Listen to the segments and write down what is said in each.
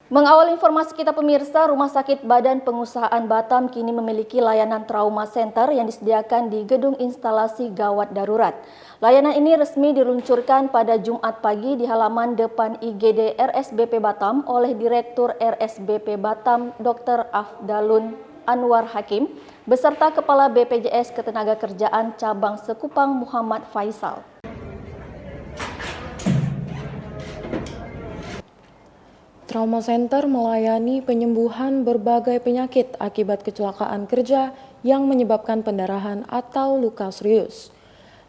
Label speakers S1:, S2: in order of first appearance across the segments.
S1: Mengawal informasi kita pemirsa, Rumah Sakit Badan Pengusahaan Batam kini memiliki layanan trauma center yang disediakan di gedung instalasi gawat darurat. Layanan ini resmi diluncurkan pada Jumat pagi di halaman depan IGD RSBP Batam oleh Direktur RSBP Batam Dr. Afdalun Anwar Hakim beserta Kepala BPJS Ketenagakerjaan Cabang Sekupang Muhammad Faisal.
S2: Trauma Center melayani penyembuhan berbagai penyakit akibat kecelakaan kerja yang menyebabkan pendarahan atau luka serius.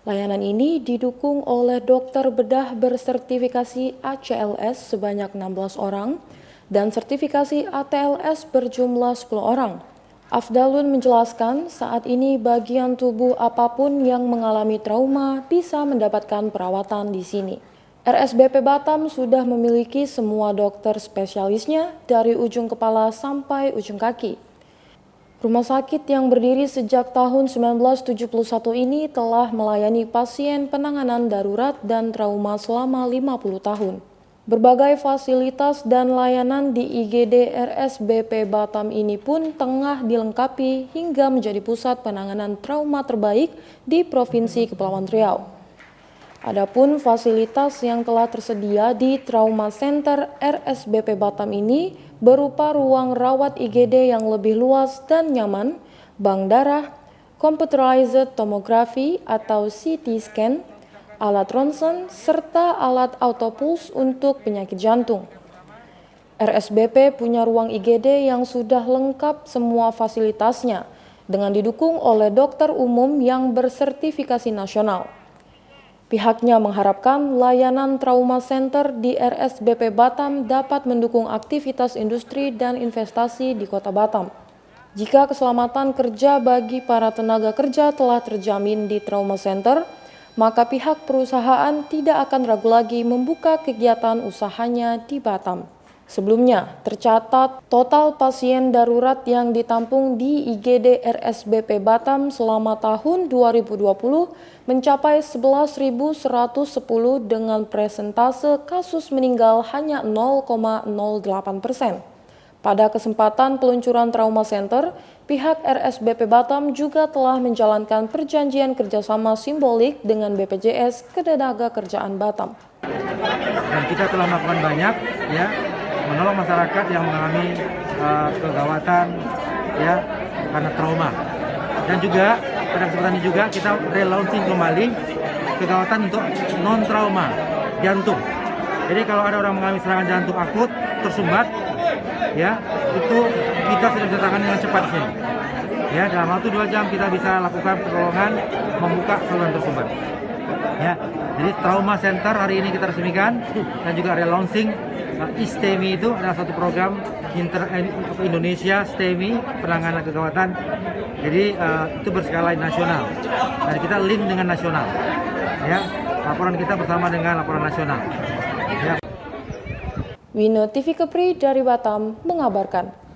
S2: Layanan ini didukung oleh dokter bedah bersertifikasi ACLS sebanyak 16 orang dan sertifikasi ATLS berjumlah 10 orang. Afdalun menjelaskan saat ini bagian tubuh apapun yang mengalami trauma bisa mendapatkan perawatan di sini. RSBP Batam sudah memiliki semua dokter spesialisnya dari ujung kepala sampai ujung kaki. Rumah sakit yang berdiri sejak tahun 1971 ini telah melayani pasien penanganan darurat dan trauma selama 50 tahun. Berbagai fasilitas dan layanan di IGD RSBP Batam ini pun tengah dilengkapi hingga menjadi pusat penanganan trauma terbaik di Provinsi Kepulauan Riau. Adapun fasilitas yang telah tersedia di Trauma Center RSBP Batam ini berupa ruang rawat IGD yang lebih luas dan nyaman, bank darah, computerized tomography atau CT scan, alat ronsen, serta alat autopuls untuk penyakit jantung. RSBP punya ruang IGD yang sudah lengkap semua fasilitasnya dengan didukung oleh dokter umum yang bersertifikasi nasional. Pihaknya mengharapkan layanan trauma center di RSBP Batam dapat mendukung aktivitas industri dan investasi di Kota Batam. Jika keselamatan kerja bagi para tenaga kerja telah terjamin di trauma center, maka pihak perusahaan tidak akan ragu lagi membuka kegiatan usahanya di Batam. Sebelumnya, tercatat total pasien darurat yang ditampung di IGD RSBP Batam selama tahun 2020 mencapai 11.110 dengan persentase kasus meninggal hanya 0,08%. Pada kesempatan peluncuran Trauma Center, pihak RSBP Batam juga telah menjalankan perjanjian kerjasama simbolik dengan BPJS Ketenagakerjaan Batam.
S3: Dan kita telah melakukan banyak menolong masyarakat yang mengalami kegawatan karena trauma. Dan juga pada kesempatan ini juga kita relaunching kembali kegawatan untuk non trauma jantung. Jadi kalau ada orang mengalami serangan jantung akut tersumbat, itu kita sudah bisa tangani dengan cepat di sini. Dalam waktu 2 jam kita bisa lakukan pertolongan membuka saluran tersumbat. Jadi Trauma Center hari ini kita resmikan dan juga relaunching ISTEMI itu adalah satu program Indonesia STEMI penanganan kegawatan. Jadi itu berskala nasional dan kita link dengan nasional. Laporan kita bersama dengan laporan nasional.
S2: Wino TV Kepri dari Batam mengabarkan.